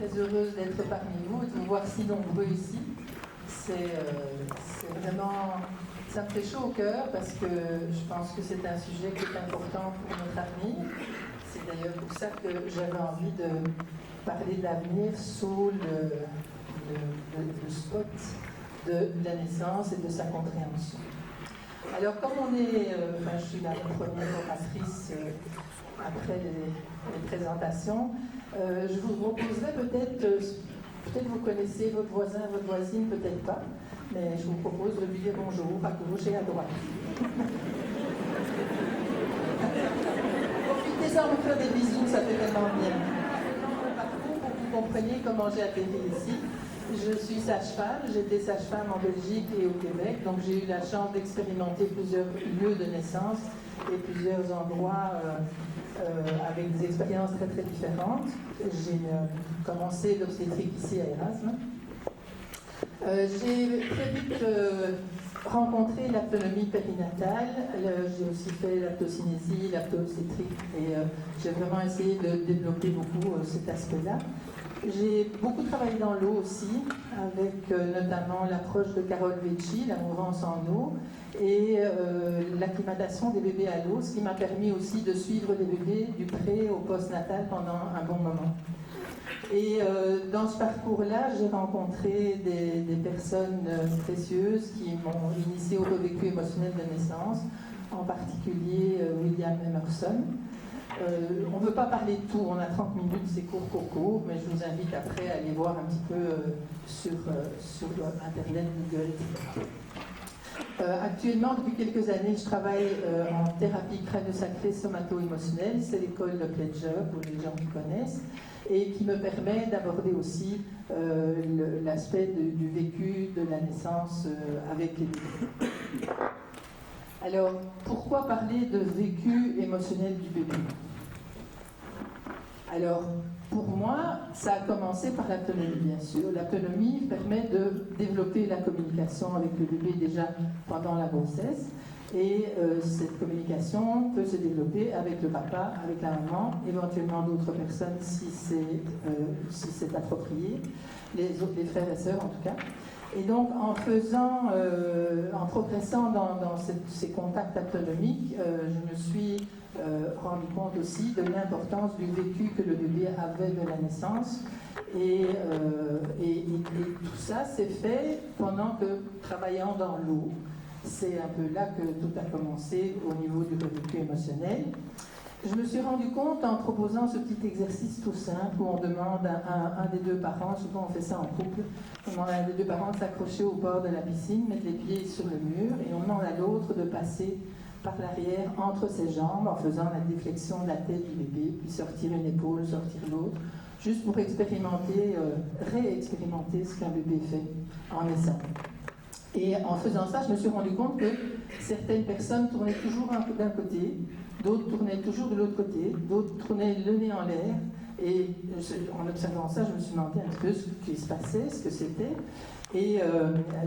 très heureuse d'être parmi vous et de vous voir si nombreux ici. C'est vraiment, ça me fait chaud au cœur parce que je pense que c'est un sujet qui est important pour notre avenir. C'est d'ailleurs pour ça que j'avais envie de parler de l'avenir sous le spot de la naissance et de sa compréhension. Alors, comme on est, je suis la première oratrice après les présentations, je vous proposerai peut-être vous connaissez votre voisin, votre voisine, peut-être pas, mais je vous propose de lui dire bonjour à gauche et à droite. Profitez-en de faire des bisous, ça fait tellement bien. Mon parcours, pour que vous compreniez comment j'ai atterri ici. Je suis sage-femme, j'étais sage-femme en Belgique et au Québec, donc j'ai eu la chance d'expérimenter plusieurs lieux de naissance et plusieurs endroits avec des expériences très très différentes. J'ai commencé l'obstétrique ici à Erasme. J'ai très vite rencontré l'autonomie périnatale, j'ai aussi fait l'aptocinésie, l'apto-obstétrique et j'ai vraiment essayé de développer beaucoup cet aspect-là. J'ai beaucoup travaillé dans l'eau aussi, avec notamment l'approche de Carole Vecchi, la mouvance en eau, et l'acclimatation des bébés à l'eau, ce qui m'a permis aussi de suivre les bébés du pré au postnatal pendant un bon moment. Et dans ce parcours-là, j'ai rencontré des personnes précieuses qui m'ont initié au revécu émotionnel de naissance, en particulier William Emerson. On ne veut pas parler de tout, on a 30 minutes, c'est court, mais je vous invite après à aller voir un petit peu sur Internet, Google, etc. Actuellement, depuis quelques années, je travaille en thérapie crânio-sacrée somato-émotionnelle, c'est l'école de Pledger, pour les gens qui connaissent, et qui me permet d'aborder aussi l'aspect du vécu de la naissance avec les bébés. Alors, pourquoi parler de vécu émotionnel du bébé? Alors, pour moi, ça a commencé par l'autonomie, bien sûr. L'autonomie permet de développer la communication avec le bébé déjà pendant la grossesse. Et cette communication peut se développer avec le papa, avec la maman, éventuellement d'autres personnes si c'est approprié, les frères et sœurs en tout cas. Et donc, en progressant dans ces contacts autonomiques, je me suis rendu compte aussi de l'importance du vécu que le bébé avait de la naissance. Et tout ça s'est fait pendant que, travaillant dans l'eau, c'est un peu là que tout a commencé au niveau du vécu émotionnel. Je me suis rendu compte en proposant ce petit exercice tout simple où on demande à un des deux parents, souvent on fait ça en couple, on demande à un des deux parents de s'accrocher au bord de la piscine, mettre les pieds sur le mur et on demande à l'autre de passer par l'arrière entre ses jambes en faisant la déflexion de la tête du bébé, puis sortir une épaule, sortir l'autre, juste pour expérimenter, réexpérimenter ce qu'un bébé fait en naissant. Et en faisant ça, je me suis rendu compte que certaines personnes tournaient toujours d'un côté, d'autres tournaient toujours de l'autre côté, d'autres tournaient le nez en l'air. Et en observant ça, je me suis demandé un petit peu ce qui se passait, ce que c'était. Et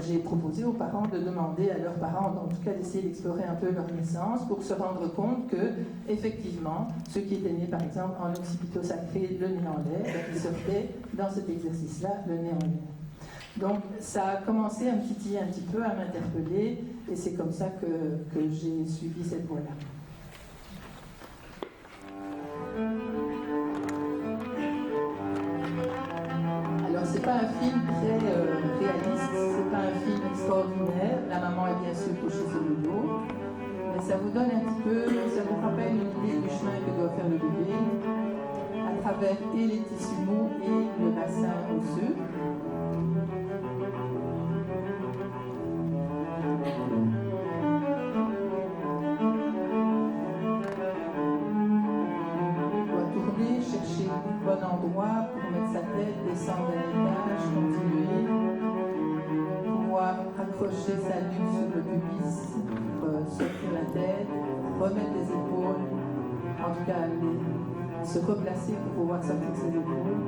j'ai proposé aux parents de demander à leurs parents, en tout cas d'essayer d'explorer un peu leur naissance pour se rendre compte que, effectivement, ceux qui étaient nés, par exemple, en occipito sacré, le nez en l'air, ils sortaient dans cet exercice-là, le nez en l'air. Donc ça a commencé à me titiller un petit peu, à m'interpeller, et c'est comme ça que j'ai suivi cette voie-là. Alors c'est pas un film très réaliste, c'est pas un film extraordinaire, la maman est bien sûr couchée sur le dos, mais ça vous donne un petit peu, ça vous rappelle une idée du chemin que doit faire le bébé, à travers et les tissus mous et le bassin osseux. Chercher le bon endroit pour mettre sa tête, descendre d'un étage, continuer, pouvoir accrocher sa nuque sur le pubis, sortir la tête, remettre les épaules, en tout cas se replacer pour pouvoir sortir ses épaules.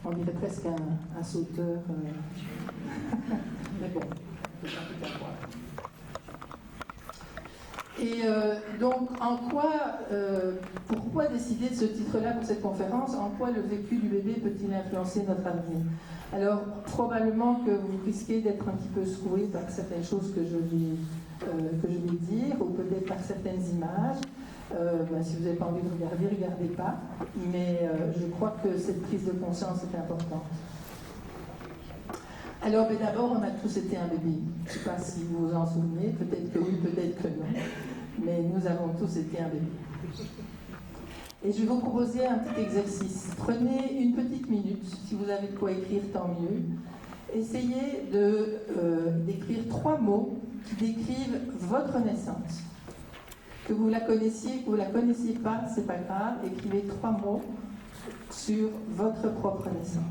On dirait presque un sauteur, mais bon. Et donc, pourquoi décider de ce titre-là pour cette conférence? En quoi le vécu du bébé peut-il influencer notre avenir? Alors, probablement que vous risquez d'être un petit peu secoué par certaines choses que je vais dire, ou peut-être par certaines images. Si vous n'avez pas envie de regarder, regardez pas. Mais je crois que cette prise de conscience est importante. Alors, d'abord, on a tous été un bébé. Je ne sais pas si vous vous en souvenez, peut-être que oui, peut-être que non. Mais nous avons tous été un bébé. Et je vais vous proposer un petit exercice. Prenez une petite minute, si vous avez de quoi écrire, tant mieux. Essayez d'écrire 3 mots qui décrivent votre naissance. Que vous la connaissiez, que vous ne la connaissiez pas, c'est pas grave. Écrivez 3 mots sur votre propre naissance.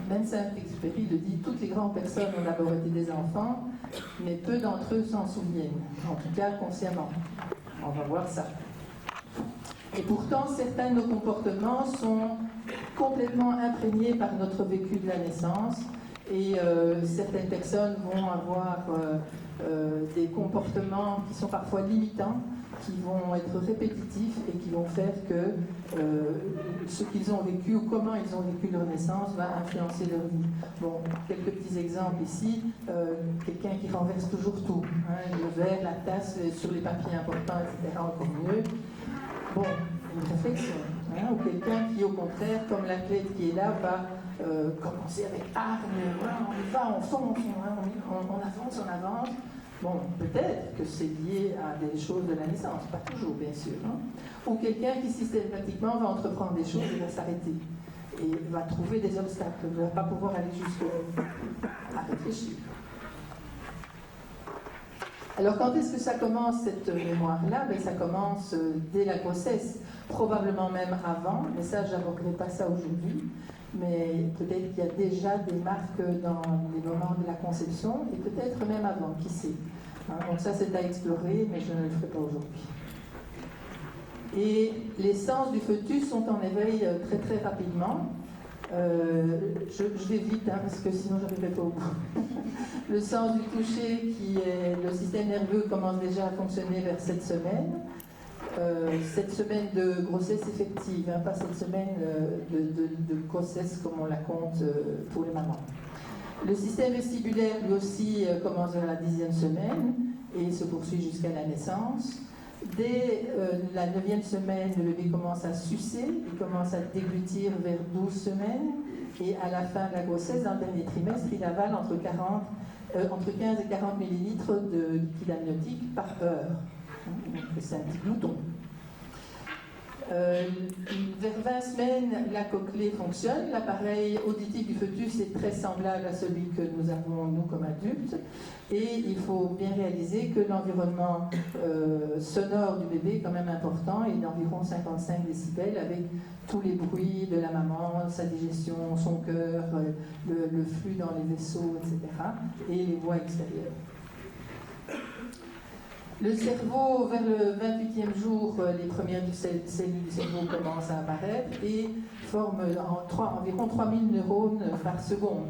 Même Saint-Exupéry le dit, toutes les grandes personnes ont d'abord été des enfants, mais peu d'entre eux s'en souviennent, en tout cas consciemment. On va voir ça. Et pourtant, certains de nos comportements sont complètement imprégnés par notre vécu de la naissance, et certaines personnes vont avoir des comportements qui sont parfois limitants, qui vont être répétitifs et qui vont faire que ce qu'ils ont vécu ou comment ils ont vécu leur naissance va influencer leur vie. Bon, quelques petits exemples ici. Quelqu'un qui renverse toujours tout, le verre, la tasse, sur les papiers importants, etc., encore mieux. Bon, une réflexion. Ou quelqu'un qui, au contraire, comme l'athlète qui est là, va commencer avec hargne, on y va, on fonce, on avance. Bon, peut-être que c'est lié à des choses de la naissance, pas toujours, bien sûr. Ou quelqu'un qui systématiquement va entreprendre des choses et va s'arrêter. Et va trouver des obstacles, ne va pas pouvoir aller jusqu'à réfléchir. Alors, quand est-ce que ça commence, cette mémoire-là? Ça commence dès la grossesse, probablement même avant, mais ça, je n'aborderai pas ça aujourd'hui. Mais peut-être qu'il y a déjà des marques dans les moments de la conception, et peut-être même avant, qui sait. Donc ça, c'est à explorer, mais je ne le ferai pas aujourd'hui. Et les sens du fœtus sont en éveil très très rapidement. Je vais vite, parce que sinon je n'arriverai pas au bout. Le sens du toucher, qui est le système nerveux, commence déjà à fonctionner vers 7 semaines. 7 semaines de grossesse effective, pas cette semaine de grossesse comme on la compte pour les mamans. Le système vestibulaire, lui aussi, commence vers la 10e semaine et se poursuit jusqu'à la naissance. Dès la 9e semaine, le bébé commence à sucer, il commence à déglutir vers 12 semaines, et à la fin de la grossesse, dans le dernier trimestre, il avale entre 15 et 40 millilitres de liquide amniotique par heure. C'est un petit glouton. Vers 20 semaines, la cochlée fonctionne. L'appareil auditif du fœtus est très semblable à celui que nous avons, nous, comme adultes. Et il faut bien réaliser que l'environnement sonore du bébé est quand même important. Il est d'environ 55 décibels avec tous les bruits de la maman, sa digestion, son cœur, le flux dans les vaisseaux, etc. et les voix extérieures. Le cerveau, vers le 28e jour, les premières cellules du cerveau commencent à apparaître et forment environ 3000 neurones par seconde.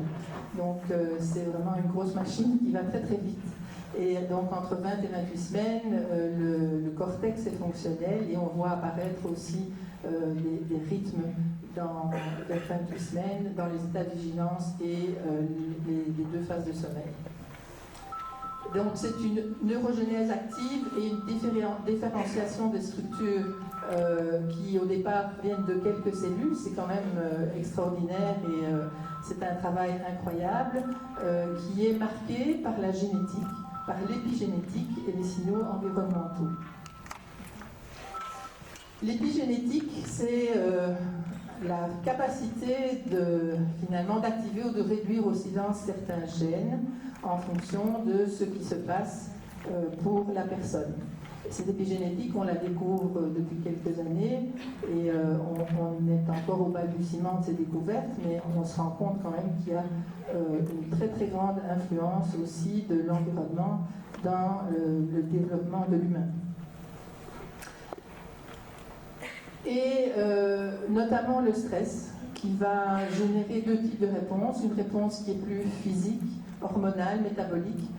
Donc c'est vraiment une grosse machine qui va très très vite. Et donc entre 20 et 28 semaines, le cortex est fonctionnel et on voit apparaître aussi des rythmes dans les 28 semaines, dans les états de vigilance et les 2 phases de sommeil. Donc c'est une neurogenèse active et une différenciation des structures qui au départ viennent de quelques cellules. C'est quand même extraordinaire et c'est un travail incroyable qui est marqué par la génétique, par l'épigénétique et les signaux environnementaux. L'épigénétique, c'est la capacité finalement d'activer ou de réduire au silence certains gènes en fonction de ce qui se passe pour la personne. Cette épigénétique, on la découvre depuis quelques années et on est encore au balbutiement de ces découvertes, mais on se rend compte quand même qu'il y a une très très grande influence aussi de l'environnement dans le développement de l'humain. Et notamment le stress, qui va générer deux types de réponses. Une réponse qui est plus physique, hormonale, métabolique,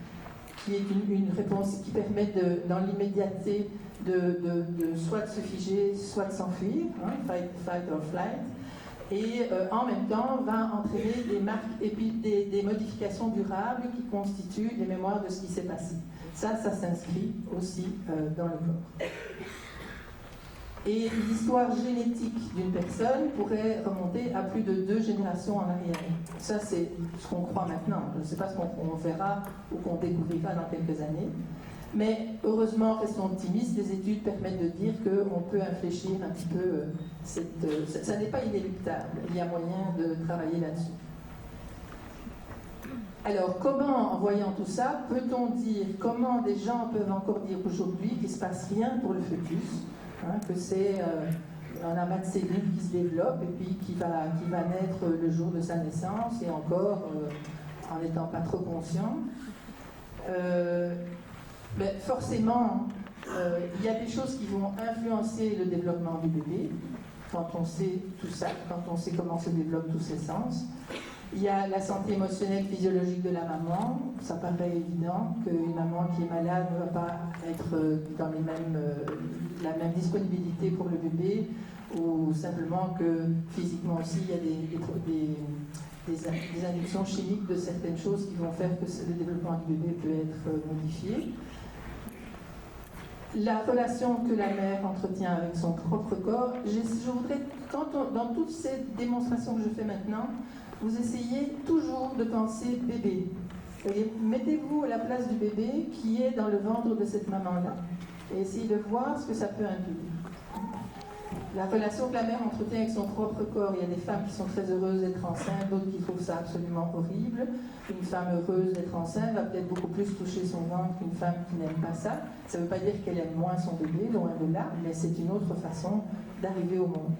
qui est une réponse qui permet dans l'immédiateté de soit de se figer, soit de s'enfuir, hein, fight or flight, et en même temps va entraîner des marques et puis des modifications durables qui constituent les mémoires de ce qui s'est passé. Ça s'inscrit aussi dans le corps. Et l'histoire génétique d'une personne pourrait remonter à plus de 2 générations en arrière. Ça, c'est ce qu'on croit maintenant. Je ne sais pas ce qu'on verra ou qu'on découvrira dans quelques années. Mais heureusement, restons optimistes, les études permettent de dire qu'on peut infléchir un petit peu ça n'est pas inéluctable. Il y a moyen de travailler là-dessus. Alors, comment, en voyant tout ça, peut-on dire, comment des gens peuvent encore dire aujourd'hui qu'il ne se passe rien pour le fœtus, hein, que c'est un amas de cellules qui se développe et puis qui va naître le jour de sa naissance et encore en n'étant pas trop conscient. Mais forcément, il y a des choses qui vont influencer le développement du bébé, quand on sait tout ça, quand on sait comment se développent tous ces sens. Il y a la santé émotionnelle, physiologique de la maman. Ça paraît évident qu'une maman qui est malade ne va pas être dans la même disponibilité pour le bébé, ou simplement que physiquement aussi, il y a des inductions chimiques de certaines choses qui vont faire que le développement du bébé peut être modifié. La relation que la mère entretient avec son propre corps, je voudrais, dans toutes ces démonstrations que je fais maintenant, vous essayez toujours de penser bébé. Mettez-vous à la place du bébé qui est dans le ventre de cette maman-là et essayez de voir ce que ça peut induire. La relation que la mère entretient avec son propre corps, il y a des femmes qui sont très heureuses d'être enceintes, d'autres qui trouvent ça absolument horrible. Une femme heureuse d'être enceinte va peut-être beaucoup plus toucher son ventre qu'une femme qui n'aime pas ça. Ça ne veut pas dire qu'elle aime moins son bébé, loin de là, mais c'est une autre façon d'arriver au monde.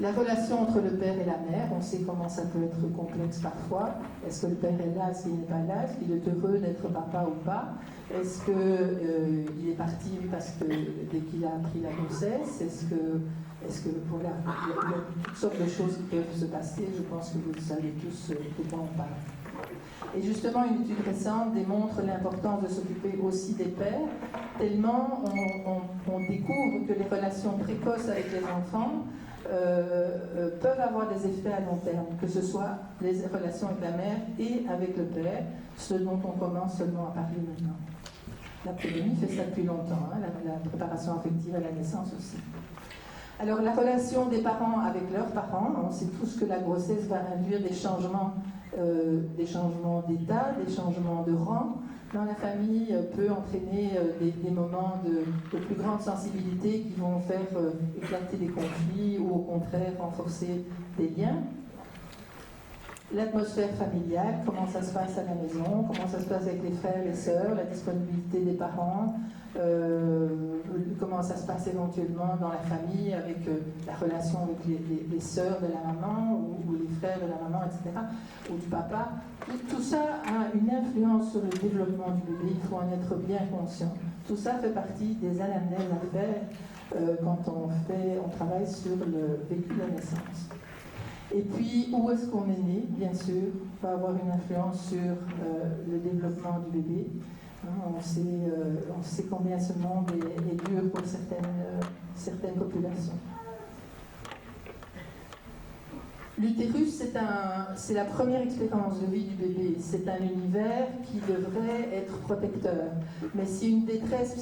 La relation entre le père et la mère, on sait comment ça peut être complexe parfois. Est-ce que le père est là, est-ce qu'il n'est pas là, est-ce qu'il est heureux d'être papa ou pas? Est-ce qu'il est parti parce que dès qu'il a appris la grossesse? Est-ce que voilà, il y a toutes sortes de choses qui peuvent se passer. Je pense que vous savez tous de quoi on parle. Et justement, une étude récente démontre l'importance de s'occuper aussi des pères, tellement on découvre que les relations précoces avec les enfants peuvent avoir des effets à long terme, que ce soit les relations avec la mère et avec le père, ce dont on commence seulement à parler maintenant. La Prédonie fait ça depuis longtemps, hein, la préparation affective à la naissance aussi. Alors la relation des parents avec leurs parents, on sait tous que la grossesse va induire des changements d'état, des changements de rang. Dans la famille peut entraîner des moments de plus grande sensibilité qui vont faire éclater des conflits ou au contraire renforcer des liens. L'atmosphère familiale, comment ça se passe à la maison, comment ça se passe avec les frères, les sœurs, la disponibilité des parents, comment ça se passe éventuellement dans la famille avec la relation avec les sœurs de la maman ou les frères de la maman, etc., ou du papa. Tout ça a une influence sur le développement du bébé, il faut en être bien conscient. Tout ça fait partie des anamnèses à faire quand on travaille sur le vécu de la naissance. Et puis, où est-ce qu'on est né, bien sûr, va avoir une influence sur le développement du bébé. On sait combien ce monde est dur pour certaines populations. L'utérus, c'est la première expérience de vie du bébé. C'est un univers qui devrait être protecteur. Mais si une détresse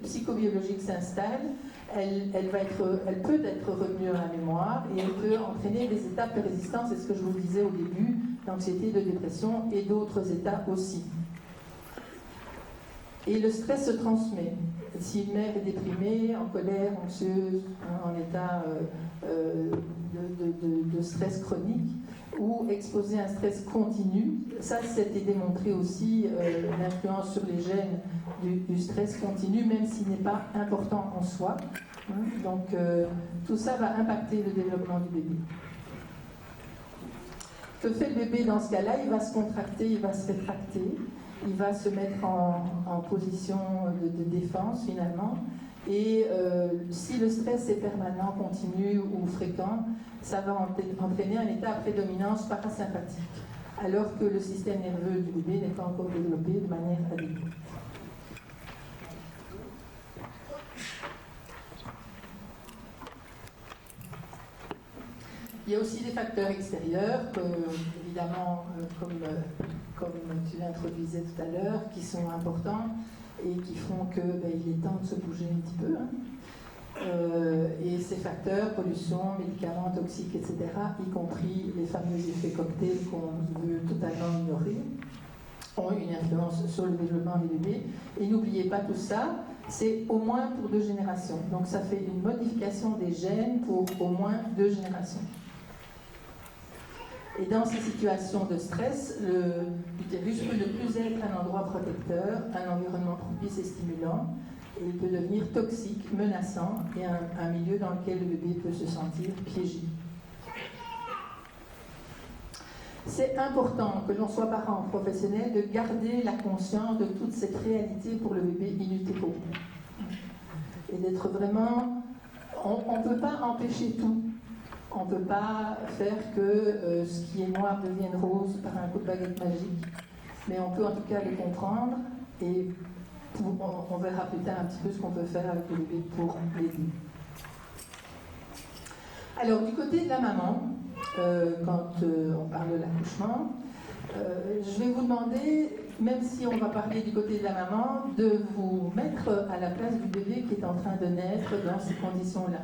psychobiologique s'installe, elle peut être retenue dans la mémoire et elle peut entraîner des états de résistance, c'est ce que je vous disais au début, d'anxiété, de dépression et d'autres états aussi. Et le stress se transmet. Si une mère est déprimée, en colère, anxieuse, en état de stress chronique, ou exposée à un stress continu, ça c'était démontré aussi, l'influence sur les gènes du stress continu, même s'il n'est pas important en soi. Donc tout ça va impacter le développement du bébé. Que fait le bébé dans ce cas-là? Il va se contracter, il va se rétracter. Il va se mettre en position de défense finalement, Et si le stress est permanent, continu ou fréquent, ça va entraîner un état à prédominance parasympathique, alors que le système nerveux du bébé n'est pas encore développé de manière adéquate. Il y a aussi des facteurs extérieurs, que, évidemment, comme tu l'introduisais tout à l'heure, qui sont importants et qui font qu'il est temps de se bouger un petit peu. Et ces facteurs, pollution, médicaments toxiques, etc., y compris les fameux effets cocktails qu'on veut totalement ignorer, ont une influence sur le développement des bébés. Et n'oubliez pas tout ça, c'est au moins pour 2 générations. Donc ça fait une modification des gènes pour au moins 2 générations. Et dans ces situations de stress, l'utérus peut ne plus être un endroit protecteur, un environnement propice et stimulant, et il peut devenir toxique, menaçant, et un milieu dans lequel le bébé peut se sentir piégé. C'est important que l'on soit parent professionnel de garder la conscience de toute cette réalité pour le bébé in utero. Et d'être vraiment... On ne peut pas empêcher tout. On ne peut pas faire que ce qui est noir devienne rose par un coup de baguette magique, mais on peut en tout cas les comprendre et on verra plus tard un petit peu ce qu'on peut faire avec le bébé pour l'aider. Alors du côté de la maman, quand on parle de l'accouchement, je vais vous demander, même si on va parler du côté de la maman, de vous mettre à la place du bébé qui est en train de naître dans ces conditions-là.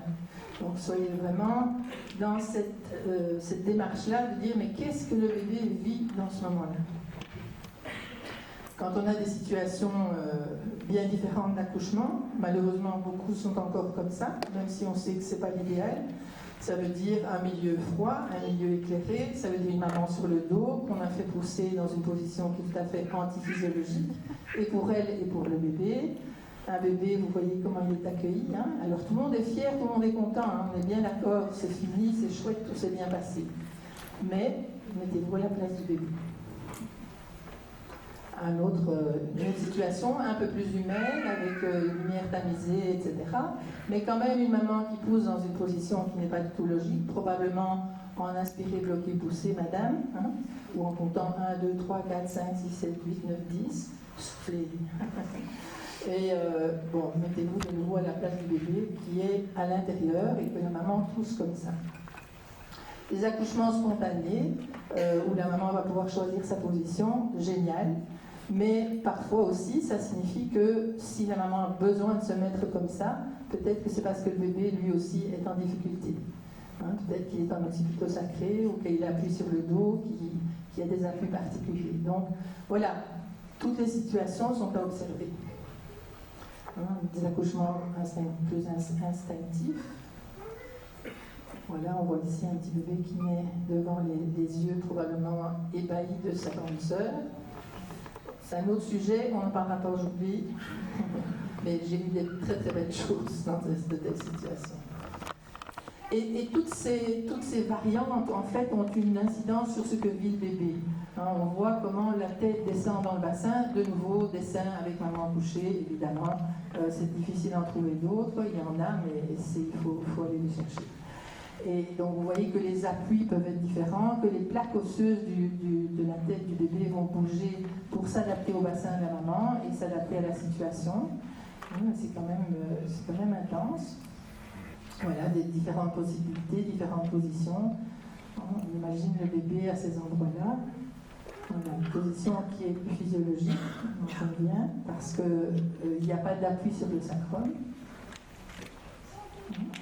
Donc soyez vraiment dans cette démarche-là de dire mais qu'est-ce que le bébé vit dans ce moment-là? Quand on a des situations bien différentes d'accouchement, malheureusement beaucoup sont encore comme ça, même si on sait que ce n'est pas l'idéal. Ça veut dire un milieu froid, un milieu éclairé, ça veut dire une maman sur le dos qu'on a fait pousser dans une position qui est tout à fait antiphysiologique, et pour elle et pour le bébé. Un bébé, vous voyez comment il est accueilli. Hein? Alors tout le monde est fier, tout le monde est content, hein? On est bien d'accord, c'est fini, c'est chouette, tout s'est bien passé. Mais mettez-vous à la place du bébé. Une autre situation un peu plus humaine, avec lumière tamisée, etc. Mais quand même une maman qui pousse dans une position qui n'est pas du tout logique, probablement en inspiré, bloqué, poussé, madame, hein? Ou en comptant 1, 2, 3, 4, 5, 6, 7, 8, 9, 10, soufflez. Et mettez-vous de nouveau à la place du bébé qui est à l'intérieur et que la maman pousse comme ça. Les accouchements spontanés, où la maman va pouvoir choisir sa position, génial. Mais parfois aussi, ça signifie que si la maman a besoin de se mettre comme ça, peut-être que c'est parce que le bébé, lui aussi, est en difficulté. Hein, peut-être qu'il est en occipito sacré ou qu'il appuie sur le dos, qu'il y a des appuis particuliers. Donc voilà, toutes les situations sont à observer. Des accouchements plus instinctifs. Voilà, on voit ici un petit bébé qui naît devant les yeux probablement ébahis de sa grande sœur. C'est un autre sujet, on n'en parlera pas aujourd'hui, mais j'ai vu des très très belles choses dans de telles situations. Et toutes ces variantes, en fait, ont une incidence sur ce que vit le bébé. On voit comment la tête descend dans le bassin, de nouveau, dessin avec maman couchée, évidemment. C'est difficile d'en trouver d'autres, il y en a, mais il faut aller les chercher. Et donc vous voyez que les appuis peuvent être différents, que les plaques osseuses de la tête du bébé vont bouger pour s'adapter au bassin de la maman et s'adapter à la situation. C'est quand même intense. Voilà, des différentes possibilités, différentes positions. On imagine le bébé à ces endroits-là. Voilà, une position qui est plus physiologique, on entend bien, parce qu'il n'y a pas d'appui sur le sacrum.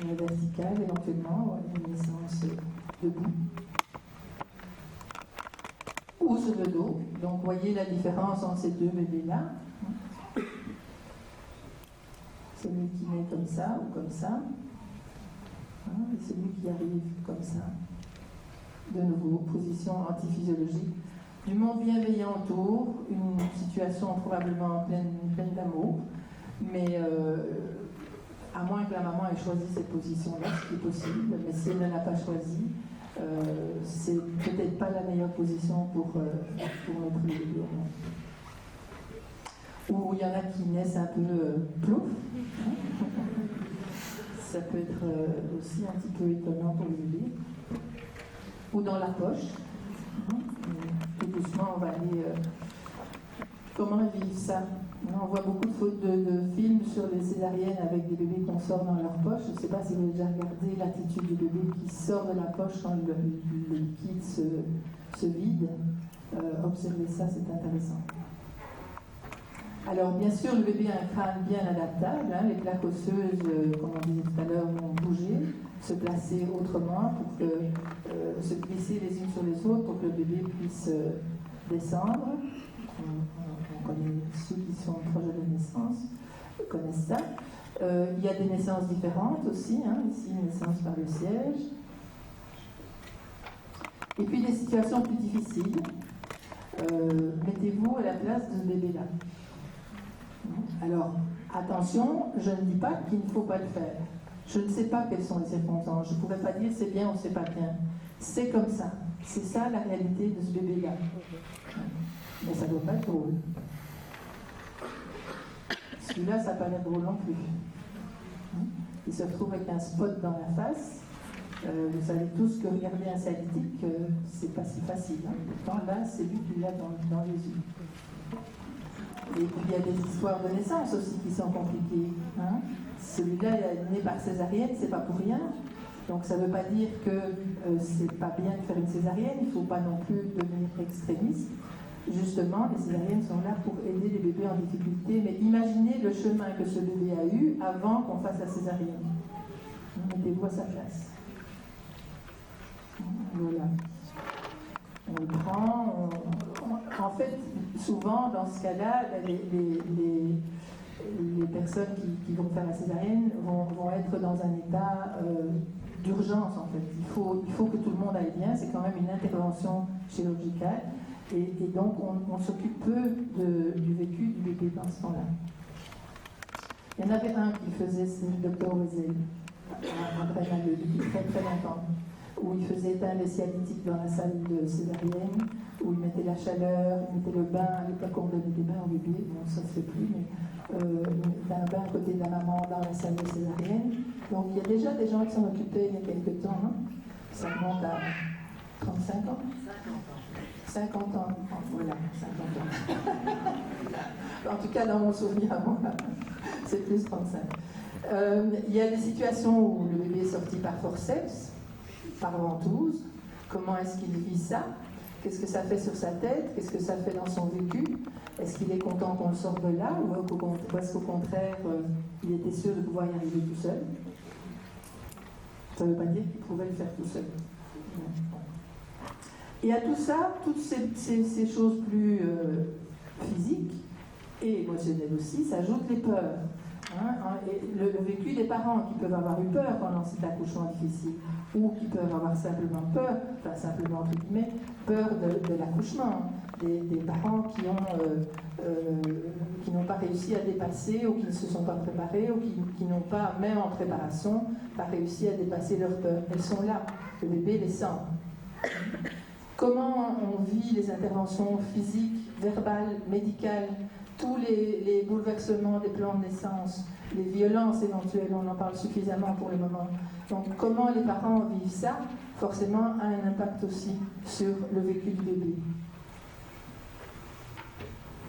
La verticale, éventuellement, une naissance debout. Ou sur le dos. Donc, vous voyez la différence entre ces deux bébés-là. Celui qui naît comme ça ou comme ça. Et celui qui arrive comme ça. De nouveau, position antiphysiologique. Du monde bienveillant autour, une situation probablement pleine d'amour, mais à moins que la maman ait choisi cette position-là, ce qui est possible, mais si elle ne l'a pas choisi, c'est peut-être pas la meilleure position pour notre bébé. Ou il y en a qui naissent un peu plouf, ça peut être aussi un petit peu étonnant pour le bébé. Ou dans la poche. Tout doucement, on va aller... comment ils vivent ça? On voit beaucoup de films sur les césariennes avec des bébés qu'on sort dans leur poche. Je ne sais pas si vous avez déjà regardé l'attitude du bébé qui sort de la poche quand le liquide se vide. Observez ça, c'est intéressant. Alors, bien sûr, le bébé a un crâne bien adaptable. Les plaques osseuses, comme on disait tout à l'heure, vont bouger, se placer autrement pour que, se glisser les unes sur les autres pour que le bébé puisse descendre. On connaît ceux qui sont proches de naissance, connaissent ça. Il y a des naissances différentes aussi, ici une naissance par le siège. Et puis des situations plus difficiles. Mettez-vous à la place de ce bébé-là. Alors, attention, je ne dis pas qu'il ne faut pas le faire. Je ne sais pas quelles sont les circonstances. Je ne pourrais pas dire c'est bien ou c'est pas bien. C'est comme ça. C'est ça la réalité de ce bébé-là. Mais ça ne doit pas être drôle. Celui-là, ça n'a pas l'air drôle non plus. Il se retrouve avec un spot dans la face. Vous savez tous que regarder un salitique, c'est pas si facile. Pourtant, là, c'est lui qui l'a dans les yeux. Et puis, il y a des histoires de naissance aussi qui sont compliquées. Celui-là, il est né par césarienne, c'est pas pour rien. Donc, ça ne veut pas dire que c'est pas bien de faire une césarienne. Il ne faut pas non plus devenir extrémiste. Justement, les césariennes sont là pour aider les bébés en difficulté. Mais imaginez le chemin que ce bébé a eu avant qu'on fasse la césarienne. Mettez-vous à sa place. Voilà. On le prend. En fait, souvent, dans ce cas-là, les personnes qui vont faire la césarienne vont être dans un état d'urgence, en fait. Il faut que tout le monde aille bien. C'est quand même une intervention chirurgicale. Et donc, on s'occupe peu du vécu du bébé dans ce temps-là. Il y en avait un qui faisait, c'est le docteur Wezel, après très très longtemps, où il faisait éteindre les cialytiques dans la salle de césarienne, où il mettait la chaleur, il mettait le bain. À l'époque, on donnait des bains au bébé, bon, ça se fait plus, mais il mettait un bain à côté de la maman dans la salle de césarienne. Donc, il y a déjà des gens qui s'en occupaient il y a quelques temps. Ça remonte à 35 ans. 50 ans, voilà, 50 ans. En tout cas, dans mon souvenir à moi, c'est plus 35. Il y a des situations où le bébé est sorti par forceps, par ventouse. Comment est-ce qu'il vit ça? Qu'est-ce que ça fait sur sa tête? Qu'est-ce que ça fait dans son vécu? Est-ce qu'il est content qu'on le sorte de là? Ou est-ce qu'au contraire, il était sûr de pouvoir y arriver tout seul? Ça ne veut pas dire qu'il pouvait le faire tout seul. Et à tout ça, toutes ces choses plus physiques et émotionnelles aussi, s'ajoutent les peurs. Et le vécu des parents qui peuvent avoir eu peur pendant cet accouchement difficile, ou qui peuvent avoir simplement peur, enfin simplement entre guillemets, peur de l'accouchement. Des parents qui n'ont pas réussi à dépasser, ou qui ne se sont pas préparés, ou qui n'ont pas, même en préparation, pas réussi à dépasser leurs peurs. Elles sont là, le bébé les sent. Comment on vit les interventions physiques, verbales, médicales, tous les bouleversements des plans de naissance, les violences éventuelles, on en parle suffisamment pour le moment. Donc comment les parents vivent ça, forcément, a un impact aussi sur le vécu du bébé.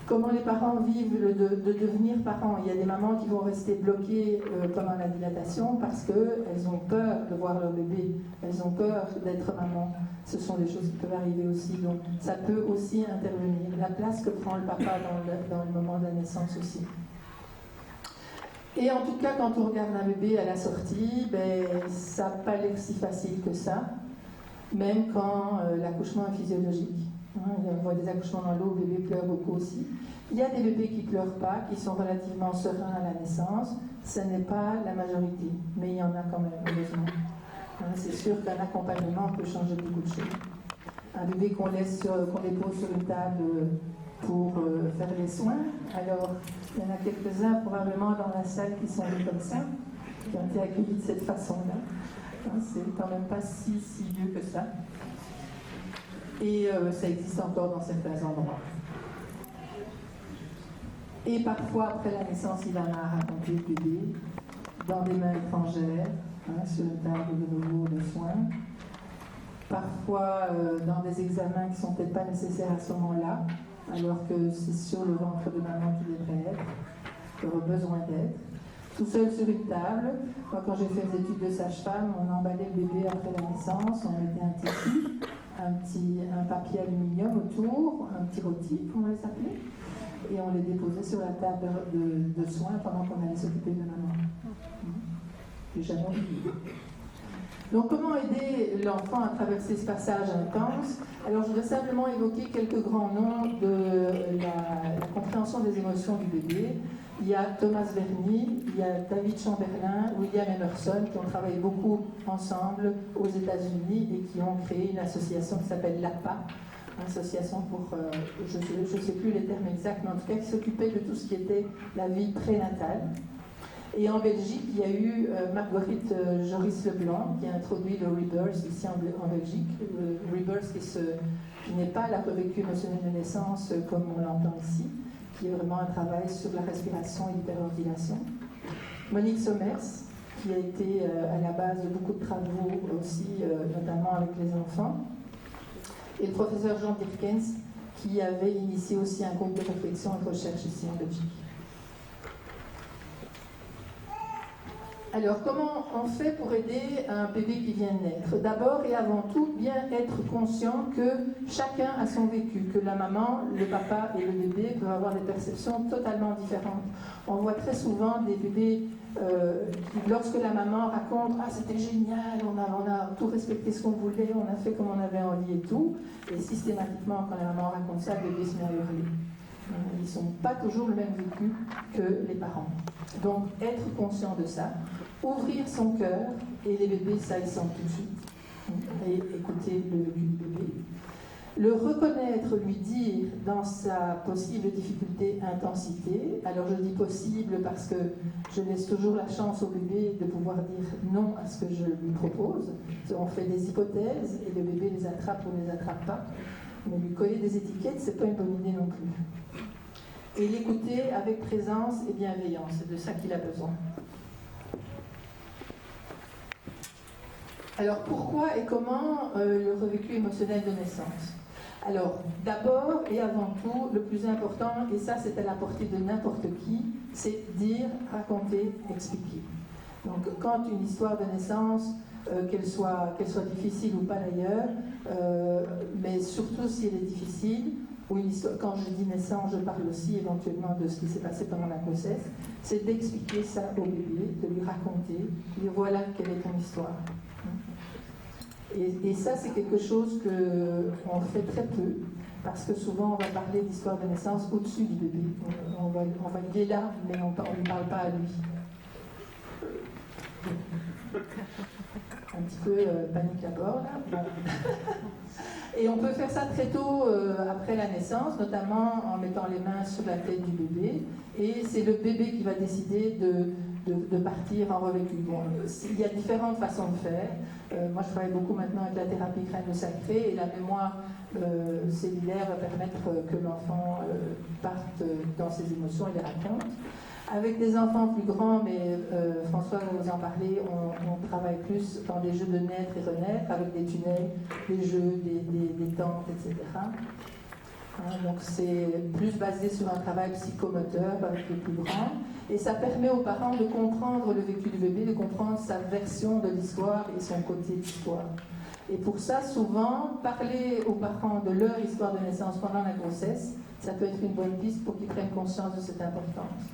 Comment les parents vivent de devenir parents. Il y a des mamans qui vont rester bloquées pendant la dilatation parce qu'elles ont peur de voir leur bébé, elles ont peur d'être maman. Ce sont des choses qui peuvent arriver aussi, donc ça peut aussi intervenir. La place que prend le papa dans le moment de la naissance aussi. Et en tout cas, quand on regarde un bébé à la sortie, ça n'a pas l'air si facile que ça, même quand l'accouchement est physiologique. On voit des accouchements dans l'eau, le bébé pleure beaucoup aussi. Il y a des bébés qui ne pleurent pas, qui sont relativement sereins à la naissance. Ce n'est pas la majorité, mais il y en a quand même, heureusement. C'est sûr qu'un accompagnement peut changer beaucoup de choses. Un bébé qu'on dépose sur une table pour faire les soins, alors il y en a quelques-uns probablement dans la salle qui sont nés comme ça, qui ont été accueillis de cette façon-là. C'est quand même pas si vieux que ça. Et ça existe encore dans certains endroits. Et parfois, après la naissance, il en a raconté le bébé. dans des mains étrangères, sur une table de nouveau de soins, parfois dans des examens qui ne sont peut-être pas nécessaires à ce moment-là, alors que c'est sur le ventre de maman qu'il devrait être, qui aurait besoin d'être. Tout seul sur une table. Moi, quand j'ai fait des études de sage-femme, on emballait le bébé après la naissance, on mettait un tissu, un papier aluminium autour, un petit rôti, comme on les appelait, et on les déposait sur la table de soins pendant qu'on allait s'occuper de maman. J'ai jamais oublié. Donc, comment aider l'enfant à traverser ce passage intense? Alors, je voudrais simplement évoquer quelques grands noms de la compréhension des émotions du bébé. Il y a Thomas Verny, il y a David Chamberlain, William Emerson, qui ont travaillé beaucoup ensemble aux États-Unis et qui ont créé une association qui s'appelle l'APA, association pour, je ne sais plus les termes exacts, mais en tout cas qui s'occupait de tout ce qui était la vie prénatale. Et en Belgique, il y a eu Marguerite Joris Leblanc qui a introduit le Rebirth ici en Belgique. Le Rebirth qui n'est pas la revécu émotionnelle de naissance comme on l'entend ici, qui est vraiment un travail sur la respiration et l'hyperventilation. Monique Sommers, qui a été à la base de beaucoup de travaux aussi, notamment avec les enfants. Et le professeur Jean Dirkens, qui avait initié aussi un groupe de réflexion et de recherche ici en Belgique. Alors, comment on fait pour aider un bébé qui vient de naître? D'abord et avant tout, bien être conscient que chacun a son vécu, que la maman, le papa et le bébé peuvent avoir des perceptions totalement différentes. On voit très souvent des bébés qui, lorsque la maman raconte « Ah, c'était génial, on a tout respecté ce qu'on voulait, on a fait comme on avait envie et tout », et systématiquement, quand la maman raconte ça, le bébé se met à hurler. Ils ne sont pas toujours le même vécu que les parents. Donc, être conscient de ça, ouvrir son cœur, et les bébés, ça, ils sentent tout de suite. Et écouter le vécu du bébé. Le reconnaître, lui dire dans sa possible difficulté, intensité. Alors, je dis possible parce que je laisse toujours la chance au bébé de pouvoir dire non à ce que je lui propose. On fait des hypothèses et le bébé les attrape ou ne les attrape pas. Mais lui coller des étiquettes, c'est pas une bonne idée non plus. Et l'écouter avec présence et bienveillance, c'est de ça qu'il a besoin. Alors pourquoi et comment le revécu émotionnel de naissance? Alors d'abord et avant tout, le plus important, et ça c'est à la portée de n'importe qui, c'est dire, raconter, expliquer. Donc quand une histoire de naissance, qu'elle soit difficile ou pas d'ailleurs, mais surtout si elle est difficile, ou une histoire, quand je dis naissance, je parle aussi éventuellement de ce qui s'est passé pendant la grossesse, c'est d'expliquer ça au bébé, de lui raconter, de dire voilà quelle est ton histoire. Et ça, c'est quelque chose qu'on fait très peu, parce que souvent on va parler d'histoire de naissance au-dessus du bébé. Il est là, mais on ne parle pas à lui. Un petit peu panique à bord, là. Bon. Et on peut faire ça très tôt après la naissance, notamment en mettant les mains sur la tête du bébé. Et c'est le bébé qui va décider de partir en revécu. Bon, il y a différentes façons de faire. Moi, je travaille beaucoup maintenant avec la thérapie crânio-sacrée et la mémoire cellulaire va permettre que l'enfant parte dans ses émotions et les raconte. Avec des enfants plus grands, mais François va vous en parler, on travaille plus dans des jeux de naître et renaître, avec des tunnels, des jeux, des tentes, etc. Donc c'est plus basé sur un travail psychomoteur avec les plus grands. Et ça permet aux parents de comprendre le vécu du bébé, de comprendre sa version de l'histoire et son côté d'histoire. Et pour ça, souvent, parler aux parents de leur histoire de naissance pendant la grossesse, ça peut être une bonne piste pour qu'ils prennent conscience de cette importance.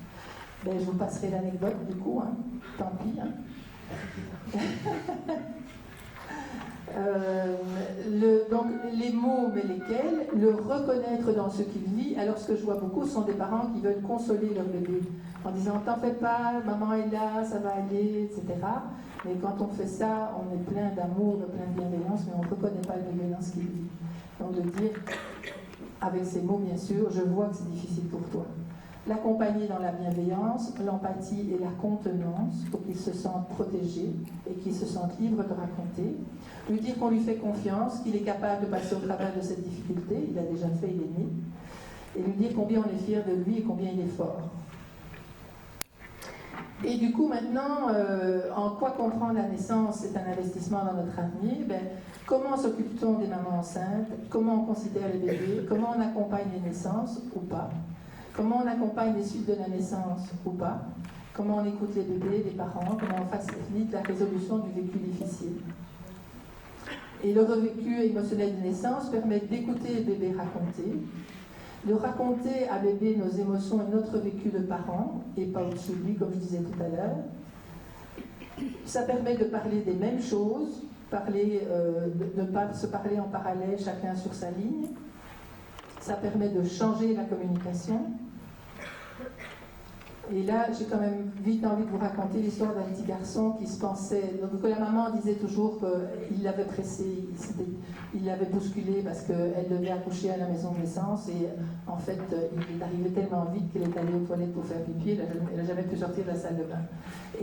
Ben, je vous passerai l'anecdote du coup, hein. Tant pis. Hein. Donc les mots, mais lesquels, le reconnaître dans ce qu'il vit. Alors ce que je vois beaucoup sont des parents qui veulent consoler leur bébé en disant t'en fais pas, maman est là, ça va aller, etc. Mais quand on fait ça, on est plein d'amour, plein de bienveillance, mais on ne reconnaît pas le bébé dans ce qu'il vit. Donc de dire, avec ces mots bien sûr, je vois que c'est difficile pour toi. L'accompagner dans la bienveillance, l'empathie et la contenance pour qu'il se sente protégé et qu'il se sente libre de raconter. Lui dire qu'on lui fait confiance, qu'il est capable de passer au travers de cette difficulté, il a déjà fait, il est né. Et lui dire combien on est fier de lui et combien il est fort. Et du coup, maintenant, en quoi comprendre la naissance, c'est un investissement dans notre avenir. Comment s'occupe-t-on des mamans enceintes? Comment on considère les bébés? Comment on accompagne les naissances ou pas? Comment on accompagne les suites de la naissance ou pas? Comment on écoute les bébés, les parents? Comment on facilite la résolution du vécu difficile? Et le revécu émotionnel de naissance permet d'écouter le bébé raconter, de raconter à bébé nos émotions et notre vécu de parents, et pas au-dessus de lui, comme je disais tout à l'heure. Ça permet de parler des mêmes choses, de ne pas se parler en parallèle, chacun sur sa ligne. Ça permet de changer la communication. Et là, j'ai quand même vite envie de vous raconter l'histoire d'un petit garçon qui se pensait... Donc la maman disait toujours qu'il l'avait pressé, il l'avait bousculé parce qu'elle devait accoucher à la maison de naissance. Et en fait, il est arrivé tellement vite qu'elle est allée aux toilettes pour faire pipi. Elle n'a jamais pu sortir de la salle de bain.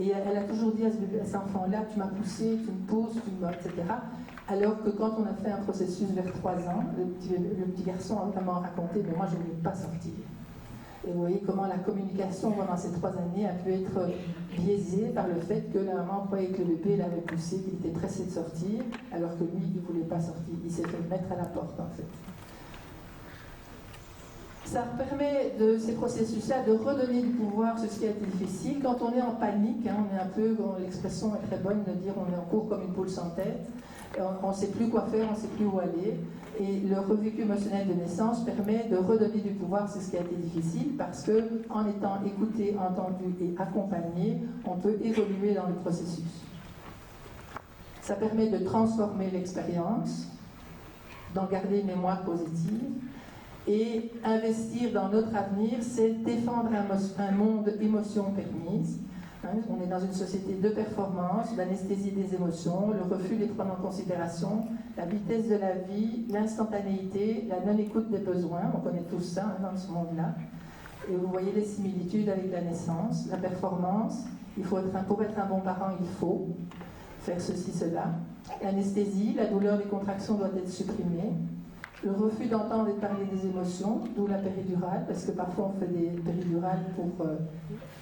Et elle a toujours dit à cet enfant-là, tu m'as poussé, tu me pousses, etc. Alors que quand on a fait un processus vers 3 ans, le petit garçon a vraiment raconté, mais moi je ne voulais pas sortir. Et vous voyez comment la communication pendant ces 3 années a pu être biaisée par le fait que la maman croyait que le bébé l'avait poussé, qu'il était pressé de sortir, alors que lui, il ne voulait pas sortir. Il s'est fait mettre à la porte, en fait. Ça permet, de ces processus-là, de redonner du pouvoir sur ce qui a été difficile. Quand on est en panique, on est un peu, l'expression est très bonne de dire on est en cours comme une poule sans tête, on ne sait plus quoi faire, on ne sait plus où aller. Et le revécu émotionnel de naissance permet de redonner du pouvoir sur ce qui a été difficile parce qu'en étant écouté, entendu et accompagné, on peut évoluer dans le processus. Ça permet de transformer l'expérience, d'en garder une mémoire positive. Et investir dans notre avenir, c'est défendre un monde émotions permises. On est dans une société de performance, l'anesthésie des émotions, le refus de les prendre en considération, la vitesse de la vie, l'instantanéité, la non-écoute des besoins. On connaît tous ça dans ce monde-là. Et vous voyez les similitudes avec la naissance, la performance. Pour être un bon parent, il faut faire ceci, cela. L'anesthésie, la douleur des contractions doit être supprimée. Le refus d'entendre et de parler des émotions, d'où la péridurale, parce que parfois on fait des péridurales pour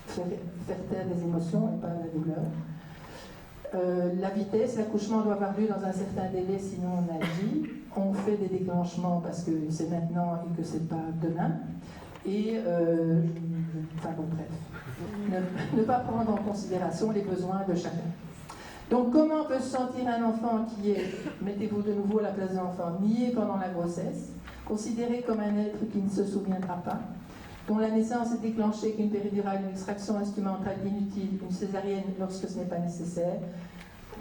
faire taire des émotions et pas la douleur. La vitesse, l'accouchement doit avoir lieu dans un certain délai, sinon on agit. On fait des déclenchements parce que c'est maintenant et que c'est pas demain. Et, enfin bon, bref. Ne pas prendre en considération les besoins de chacun. Donc, comment peut se sentir un enfant qui est, mettez-vous de nouveau à la place de l'enfant, nié pendant la grossesse, considéré comme un être qui ne se souviendra pas, dont la naissance est déclenchée qu'une péridurale, une extraction instrumentale inutile, une césarienne lorsque ce n'est pas nécessaire.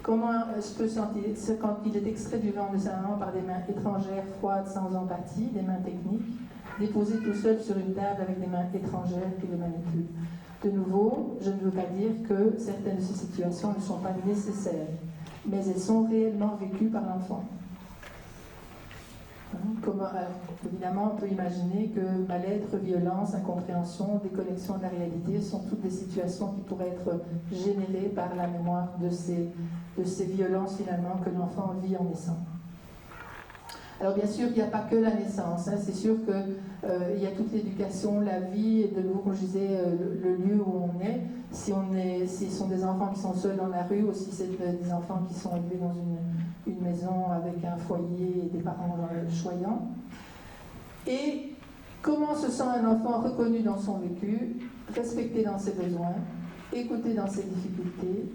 Comment se peut sentir quand il est extrait du ventre de sa maman par des mains étrangères, froides, sans empathie, des mains techniques, déposées tout seul sur une table avec des mains étrangères qui le manipulent. De nouveau, je ne veux pas dire que certaines de ces situations ne sont pas nécessaires, mais elles sont réellement vécues par l'enfant. Évidemment, on peut imaginer que mal-être, violence, incompréhension, déconnexion de la réalité sont toutes des situations qui pourraient être générées par la mémoire de ces violences finalement que l'enfant vit en naissant. Alors bien sûr, il n'y a pas que la naissance, c'est sûr qu'il y a toute l'éducation, la vie, et de nouveau, comme je disais, le lieu où on est. Si ce sont des enfants qui sont seuls dans la rue, ou si c'est des enfants qui sont élevés dans une maison avec un foyer et des parents choyants. Et comment se sent un enfant reconnu dans son vécu, respecté dans ses besoins, écouté dans ses difficultés,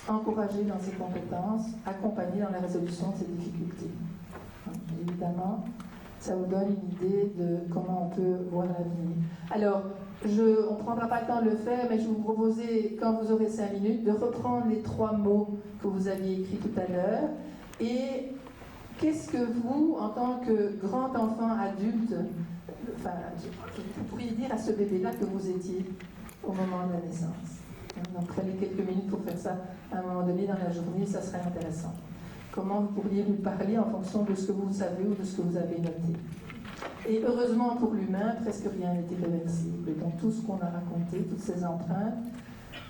encouragé dans ses compétences, accompagné dans la résolution de ses difficultés. Évidemment, ça vous donne une idée de comment on peut voir l'avenir. Alors, on ne prendra pas le temps de le faire, mais je vais vous proposer, quand vous aurez 5 minutes, de reprendre les 3 mots que vous aviez écrits tout à l'heure. Et qu'est-ce que vous, en tant que grand enfant adulte, vous pourriez dire à ce bébé-là que vous étiez au moment de la naissance? Donc, prenez quelques minutes pour faire ça à un moment donné dans la journée, ça serait intéressant. Comment vous pourriez lui parler en fonction de ce que vous savez ou de ce que vous avez noté. Et heureusement pour l'humain, presque rien n'est irréversible. Donc tout ce qu'on a raconté, toutes ces empreintes,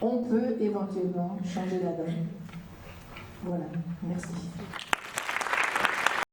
on peut éventuellement changer la donne. Voilà, merci.